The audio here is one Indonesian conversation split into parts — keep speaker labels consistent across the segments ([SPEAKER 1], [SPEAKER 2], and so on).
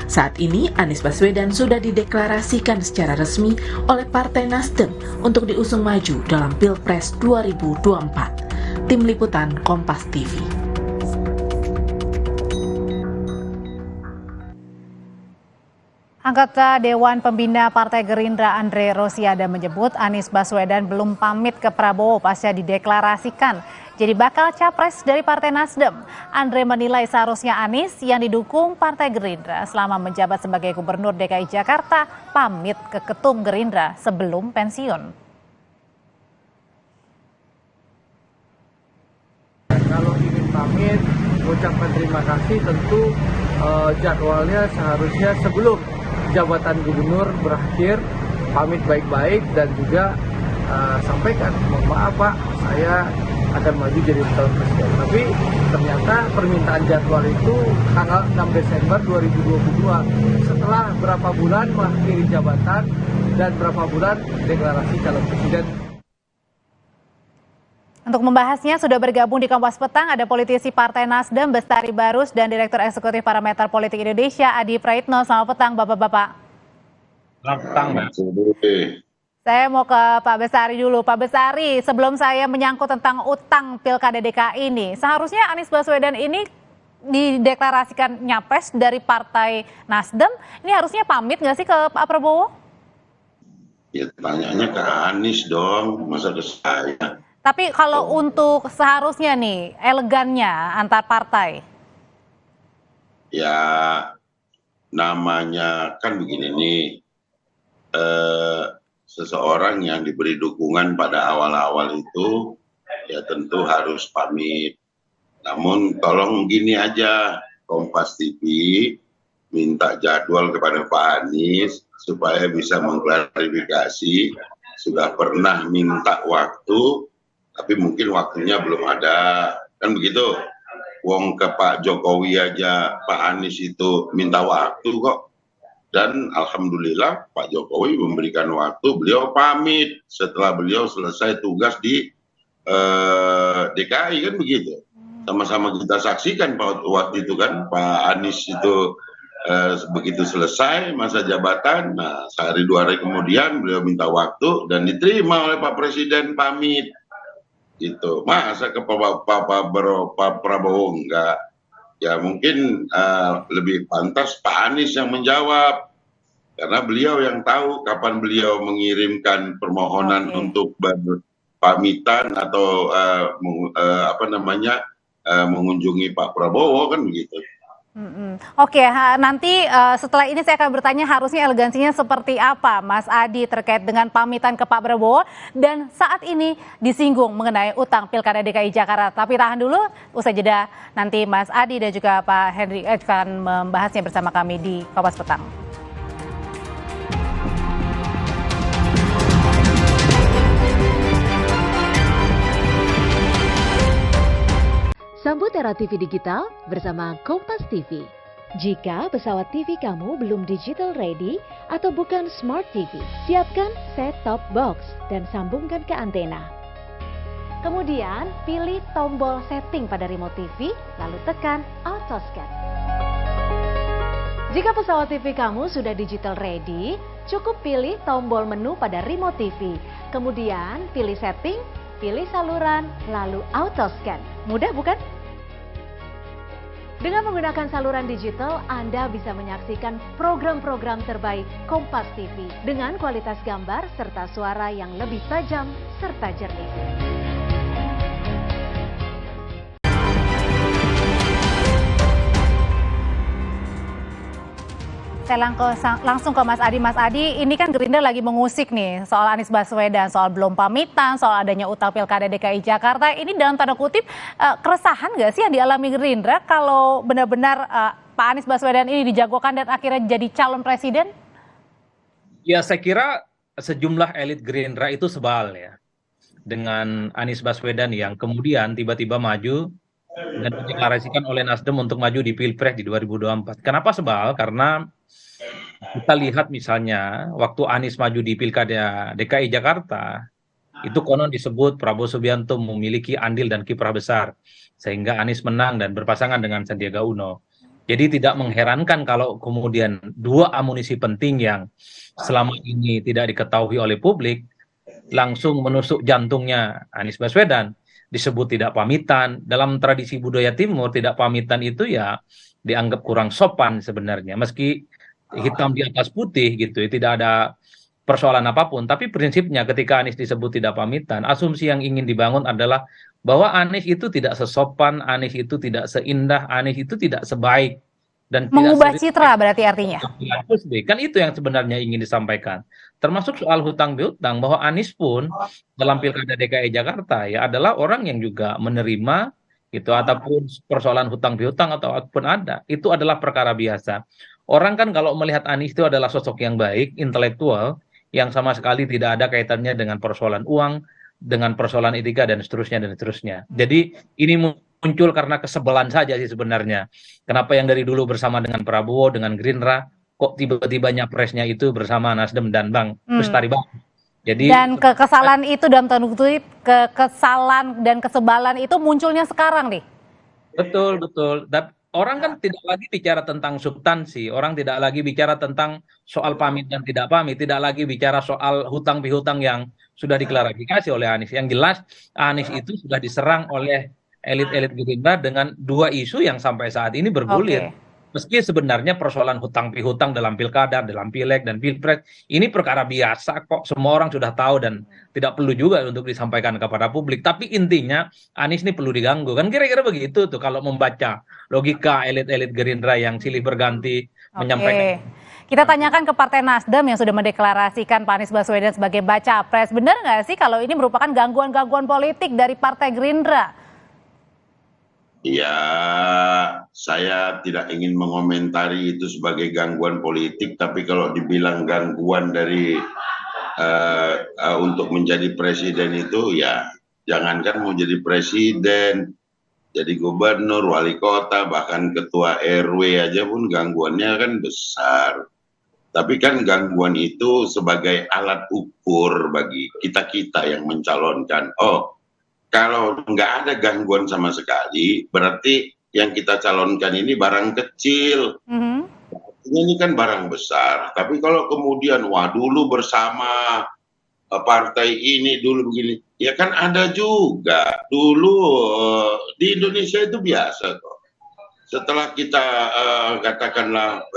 [SPEAKER 1] Saat ini Anies Baswedan sudah dideklarasikan secara resmi oleh Partai Nasdem untuk diusung maju dalam Pilpres 2024. Tim Liputan Kompas TV.
[SPEAKER 2] Anggota Dewan Pembina Partai Gerindra Andre Rosiade menyebut Anies Baswedan belum pamit ke Prabowo pasca dideklarasikan jadi bakal capres dari Partai Nasdem. Andre menilai seharusnya Anies yang didukung Partai Gerindra selama menjabat sebagai Gubernur DKI Jakarta pamit ke Ketum Gerindra sebelum pensiun.
[SPEAKER 3] Kalau ingin pamit, ucapkan terima kasih, tentu jadwalnya seharusnya sebelum jabatan gubernur berakhir, pamit baik-baik dan juga sampaikan, mohon maaf Pak, saya akan maju jadi calon presiden. Tapi ternyata permintaan jadwal itu tanggal 6 Desember 2022, setelah berapa bulan mengakhiri jabatan dan berapa bulan deklarasi calon presiden.
[SPEAKER 2] Untuk membahasnya sudah bergabung di Kompas Petang ada politisi Partai Nasdem Bestari Barus dan Direktur Eksekutif Parameter Politik Indonesia Adi Praitno. Selamat petang Bapak-bapak.
[SPEAKER 4] Selamat petang Mbak.
[SPEAKER 2] Saya mau ke Pak Bestari dulu. Pak Bestari, sebelum saya menyangkut tentang utang Pilkada DKI ini, seharusnya Anies Baswedan ini dideklarasikan nyapres dari Partai Nasdem. Ini harusnya pamit nggak sih ke Pak Prabowo?
[SPEAKER 4] Ya tanyanya ke Anies dong, masa ke saya.
[SPEAKER 2] Tapi kalau untuk seharusnya nih, elegannya antar partai?
[SPEAKER 4] Ya namanya kan begini nih, seseorang yang diberi dukungan pada awal-awal itu ya tentu harus pamit. Namun tolong gini aja, Kompas TV minta jadwal kepada Pak Anies supaya bisa mengklarifikasi. Sudah pernah minta waktu, tapi mungkin waktunya belum ada, kan begitu. Wong ke Pak Jokowi aja Pak Anies itu minta waktu kok, dan alhamdulillah Pak Jokowi memberikan waktu, beliau pamit setelah beliau selesai tugas di DKI, kan begitu. Sama-sama kita saksikan waktu itu kan Pak Anies itu begitu selesai masa jabatan, nah sehari dua hari kemudian beliau minta waktu dan diterima oleh Pak Presiden, pamit. Gitu. Masa ke Pak Prabowo enggak? Ya mungkin lebih pantas Pak Anies yang menjawab, karena beliau yang tahu kapan beliau mengirimkan permohonan untuk berpamitan atau mengunjungi Pak Prabowo, kan begitu.
[SPEAKER 2] Oke, nanti setelah ini saya akan bertanya harusnya elegansinya seperti apa Mas Adi terkait dengan pamitan ke Pak Prabowo, dan saat ini disinggung mengenai utang Pilkada DKI Jakarta. Tapi tahan dulu, usai jeda nanti Mas Adi dan juga Pak Henry akan membahasnya bersama kami di Kompas Petang.
[SPEAKER 5] Sambut era TV digital bersama Kompas TV. Jika pesawat TV kamu belum digital ready atau bukan smart TV, siapkan set-top box dan sambungkan ke antena. Kemudian pilih tombol setting pada remote TV, lalu tekan auto scan. Jika pesawat TV kamu sudah digital ready, cukup pilih tombol menu pada remote TV. Kemudian pilih setting, pilih saluran, lalu auto scan. Mudah bukan? Dengan menggunakan saluran digital, Anda bisa menyaksikan program-program terbaik Kompas TV dengan kualitas gambar serta suara yang lebih tajam serta jernih.
[SPEAKER 2] Saya langsung ke Mas Adi. Mas Adi, ini kan Gerindra lagi mengusik nih soal Anies Baswedan, soal belum pamitan, soal adanya utang Pilkada DKI Jakarta. Ini dalam tanda kutip keresahan nggak sih yang dialami Gerindra kalau benar-benar Pak Anies Baswedan ini dijagokan dan akhirnya jadi calon presiden?
[SPEAKER 6] Ya, saya kira sejumlah elit Gerindra itu sebal ya dengan Anies Baswedan yang kemudian tiba-tiba maju dan dideklarasikan oleh Nasdem untuk maju di Pilpres di 2024. Kenapa sebal? Karena kita lihat misalnya waktu Anies maju di Pilkada DKI Jakarta, itu konon disebut Prabowo Subianto memiliki andil dan kiprah besar sehingga Anies menang dan berpasangan dengan Sandiaga Uno. Jadi tidak mengherankan kalau kemudian dua amunisi penting yang selama ini tidak diketahui oleh publik langsung menusuk jantungnya Anies Baswedan. Disebut tidak pamitan. Dalam tradisi budaya Timur, tidak pamitan itu ya dianggap kurang sopan sebenarnya. Meski hitam di atas putih gitu, ya, tidak ada persoalan apapun. Tapi prinsipnya ketika Anies disebut tidak pamitan, asumsi yang ingin dibangun adalah bahwa Anies itu tidak sesopan, Anies itu tidak seindah, Anies itu tidak sebaik dan tidak
[SPEAKER 2] Mengubah citra berarti artinya.
[SPEAKER 6] kan itu yang sebenarnya ingin disampaikan. Termasuk soal hutang piutang bahwa Anies pun dalam Pilkada DKI Jakarta ya adalah orang yang juga menerima gitu ataupun persoalan hutang piutang atau apapun ada itu adalah perkara biasa. Orang kan kalau melihat Anies itu adalah sosok yang baik, intelektual yang sama sekali tidak ada kaitannya dengan persoalan uang, dengan persoalan etika dan seterusnya dan seterusnya. Jadi ini muncul karena kesebelan saja sih sebenarnya. Kenapa yang dari dulu bersama dengan Prabowo, dengan Gerindra, kok tiba-tiba nyapresnya itu bersama Nasdem dan Bang Bestari Bang. Jadi
[SPEAKER 2] Dan kekesalan itu dalam tanda kutip, kekesalan dan kesebalan itu munculnya sekarang nih.
[SPEAKER 6] betul. Dan orang kan tidak lagi bicara tentang substansi, orang tidak lagi bicara tentang soal pamit dan tidak pamit, tidak lagi bicara soal hutang pihutang yang sudah diklarifikasi oleh Anies. Yang jelas Anies itu sudah diserang oleh elit-elit Gerindra dengan dua isu yang sampai saat ini bergulir.
[SPEAKER 2] Oke.
[SPEAKER 6] Meski sebenarnya persoalan hutang pihutang dalam pilkada, dalam pileg dan pilpres ini perkara biasa kok, semua orang sudah tahu dan tidak perlu juga untuk disampaikan kepada publik. Tapi intinya Anies ini perlu diganggu kan kira-kira begitu tuh kalau membaca logika elit-elit Gerindra yang silih berganti menyampaikan.
[SPEAKER 2] Kita tanyakan ke Partai Nasdem yang sudah mendeklarasikan Pak Anies Baswedan sebagai baca pres. Benar nggak sih kalau ini merupakan gangguan-gangguan politik dari Partai Gerindra?
[SPEAKER 4] Ya, saya tidak ingin mengomentari itu sebagai gangguan politik, tapi kalau dibilang gangguan dari untuk menjadi presiden itu ya jangankan mau jadi presiden, jadi gubernur, wali kota, bahkan ketua RW aja pun gangguannya kan besar. Tapi kan gangguan itu sebagai alat ukur bagi kita-kita yang mencalonkan. Oh, kalau nggak ada gangguan sama sekali, berarti yang kita calonkan ini barang kecil. Artinya ini kan barang besar. Tapi kalau kemudian, wah dulu bersama partai ini, dulu begini. Ya kan ada juga. Dulu di Indonesia itu biasa kok. Setelah kita katakanlah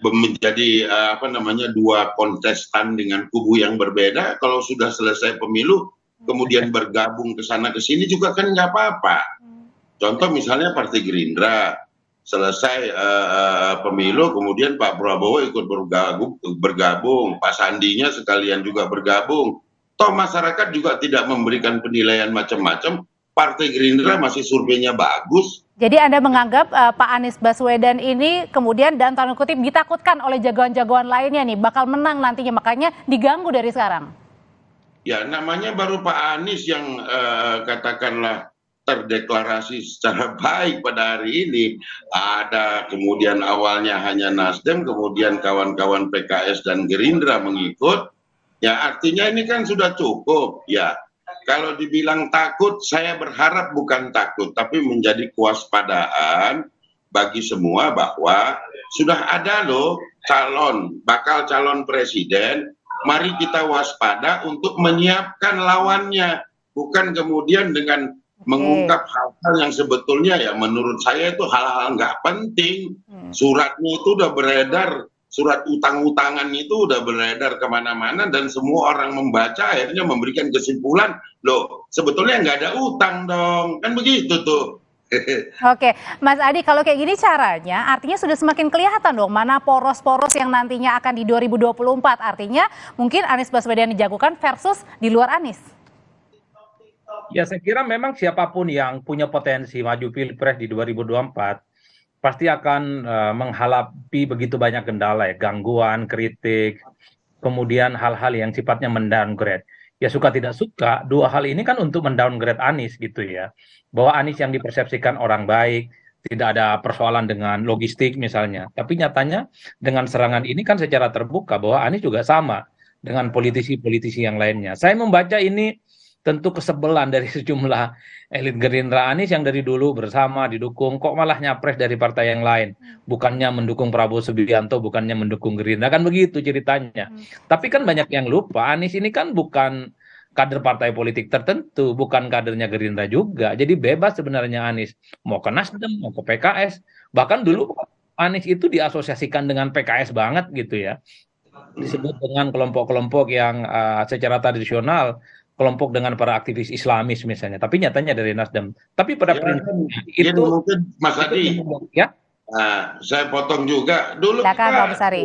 [SPEAKER 4] menjadi dua kontestan dengan kubu yang berbeda, kalau sudah selesai pemilu kemudian bergabung ke sana ke sini juga kan nggak apa-apa. Contoh misalnya Partai Gerindra selesai pemilu kemudian Pak Prabowo ikut bergabung, Pak Sandinya sekalian juga bergabung. Toh masyarakat juga tidak memberikan penilaian macam-macam. Partai Gerindra masih surveinya bagus.
[SPEAKER 2] Jadi Anda menganggap Pak Anies Baswedan ini kemudian dan tanda kutip ditakutkan oleh jagoan-jagoan lainnya nih bakal menang nantinya, makanya diganggu dari sekarang.
[SPEAKER 4] Ya namanya baru Pak Anies yang katakanlah terdeklarasi secara baik pada hari ini. Ada kemudian awalnya hanya Nasdem, kemudian kawan-kawan PKS dan Gerindra mengikut. Ya artinya ini kan sudah cukup ya. Kalau dibilang takut, saya berharap bukan takut, tapi menjadi kewaspadaan bagi semua bahwa sudah ada loh bakal calon presiden, mari kita waspada untuk menyiapkan lawannya. Bukan kemudian dengan mengungkap hal-hal yang sebetulnya ya menurut saya itu hal-hal nggak penting. Suratnya itu udah beredar. Surat utang-utangan itu udah beredar kemana-mana dan semua orang membaca akhirnya memberikan kesimpulan, loh sebetulnya nggak ada utang dong, kan begitu tuh.
[SPEAKER 2] Oke, Mas Adi, kalau kayak gini caranya artinya sudah semakin kelihatan dong mana poros-poros yang nantinya akan di 2024. Artinya mungkin Anies Baswedan dijagokan versus di luar Anies.
[SPEAKER 6] Ya saya kira memang siapapun yang punya potensi maju pilpres di 2024 pasti akan menghadapi begitu banyak kendala ya, gangguan, kritik, kemudian hal-hal yang sifatnya mendowngrade. Ya suka tidak suka, dua hal ini kan untuk mendowngrade Anies gitu ya. Bahwa Anies yang dipersepsikan orang baik, tidak ada persoalan dengan logistik misalnya. Tapi nyatanya dengan serangan ini kan secara terbuka bahwa Anies juga sama dengan politisi-politisi yang lainnya. Saya membaca ini tentu kesebelan dari sejumlah elit Gerindra. Anies yang dari dulu bersama didukung, kok malah nyapres dari partai yang lain, bukannya mendukung Prabowo Subianto, bukannya mendukung Gerindra, kan begitu ceritanya. Tapi kan banyak yang lupa, Anies ini kan bukan kader partai politik tertentu, bukan kadernya Gerindra juga, jadi bebas sebenarnya Anies mau ke Nasdem, mau ke PKS. Bahkan dulu Anies itu diasosiasikan dengan PKS banget gitu ya, disebut dengan kelompok-kelompok yang secara tradisional kelompok dengan para aktivis Islamis misalnya, tapi nyatanya dari Nasdem. Tapi pada prinsipnya
[SPEAKER 4] Itu
[SPEAKER 6] itu
[SPEAKER 4] mungkin Mas Adi,
[SPEAKER 6] ya.
[SPEAKER 4] saya potong juga. Dulu
[SPEAKER 2] Silakan, Pak Bestari.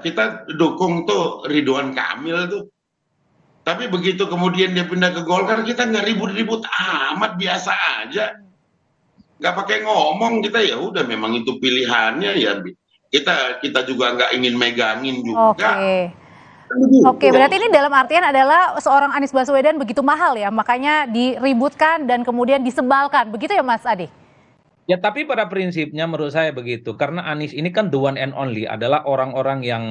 [SPEAKER 4] kita dukung tuh Ridwan Kamil tuh. Tapi begitu kemudian dia pindah ke Golkar, kita nggak ribut-ribut amat, biasa aja. Nggak pakai ngomong, kita ya udah memang itu pilihannya ya. Kita juga nggak ingin megangin juga.
[SPEAKER 2] Oke, berarti ini dalam artian adalah seorang Anies Baswedan begitu mahal ya, makanya diributkan dan kemudian disebalkan. Begitu ya Mas Adi?
[SPEAKER 6] Ya, tapi pada prinsipnya menurut saya begitu. Karena Anies ini kan the one and only, adalah orang-orang yang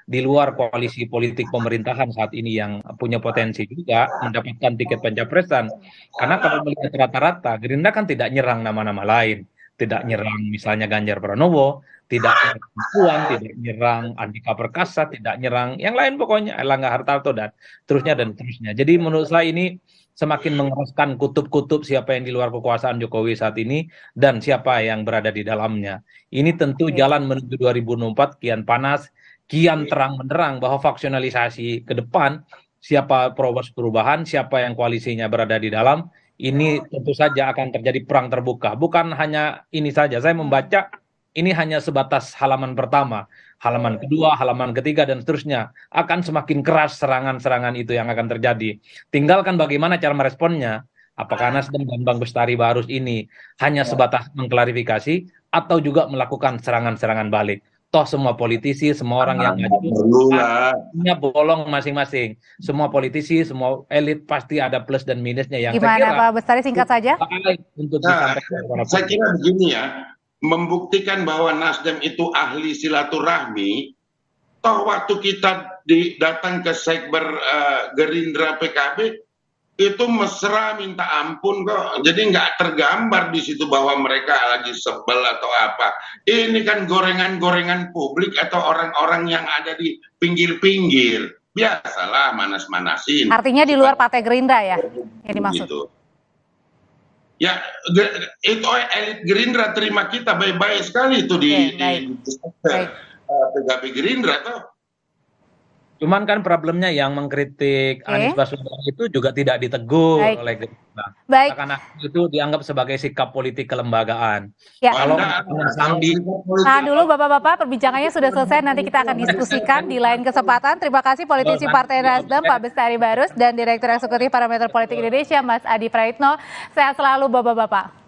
[SPEAKER 6] di luar koalisi politik pemerintahan saat ini yang punya potensi juga mendapatkan tiket pencapresan. Karena kalau melihat rata-rata, Gerindra kan tidak nyerang nama-nama lain. Tidak nyerang misalnya Ganjar Pranowo, tidak nyerang Puan, tidak nyerang Andika Perkasa, tidak nyerang yang lain pokoknya, Erlangga Hartarto dan seterusnya. Jadi menurut saya ini semakin mengeraskan kutub-kutub siapa yang di luar kekuasaan Jokowi saat ini dan siapa yang berada di dalamnya. Ini tentu jalan menuju 2024 kian panas, kian terang benderang bahwa faksionalisasi ke depan, siapa poros perubahan, siapa yang koalisinya berada di dalam, ini tentu saja akan terjadi perang terbuka. Bukan hanya ini saja, saya membaca ini hanya sebatas halaman pertama, halaman kedua, halaman ketiga, dan seterusnya. Akan semakin keras serangan-serangan itu yang akan terjadi. Tinggalkan bagaimana cara meresponnya. Apakah Nasdem dan Bang Bestari Barus ini hanya sebatas mengklarifikasi atau juga melakukan serangan-serangan balik. Toh semua politisi, semua orang yang punya bolong masing-masing. Semua politisi, semua elit pasti ada plus dan minusnya yang
[SPEAKER 2] Gimana
[SPEAKER 6] saya kira.
[SPEAKER 2] Pak Bestari, singkat saja?
[SPEAKER 6] Untuk disampaikan.
[SPEAKER 4] Saya kira begini ya, membuktikan bahwa Nasdem itu ahli silaturahmi. Toh waktu kita datang ke sekber Gerindra PKB itu mesra minta ampun kok. Jadi nggak tergambar di situ bahwa mereka lagi sebel atau apa. Ini kan gorengan-gorengan publik atau orang-orang yang ada di pinggir-pinggir. Biasalah manas-manasin.
[SPEAKER 2] Artinya di luar Partai Gerindra ya yang dimaksud.
[SPEAKER 4] Gitu. Ya, itu elit Gerindra terima kita baik-baik sekali itu di PKB Gerindra tuh.
[SPEAKER 6] Cuman kan problemnya yang mengkritik Anies Baswedan itu juga tidak ditegur oleh Gerindra. Karena itu dianggap sebagai sikap politik kelembagaan.
[SPEAKER 2] Ya.
[SPEAKER 6] Kalau Sandi.
[SPEAKER 2] Nah dulu Bapak-Bapak, perbincangannya sudah selesai. Nanti kita akan diskusikan di lain kesempatan. Terima kasih politisi Partai Nasdem Pak Bestari Barus dan Direktur Eksekutif Parameter Politik Indonesia Mas Adi Praitno. Sehat selalu Bapak-Bapak.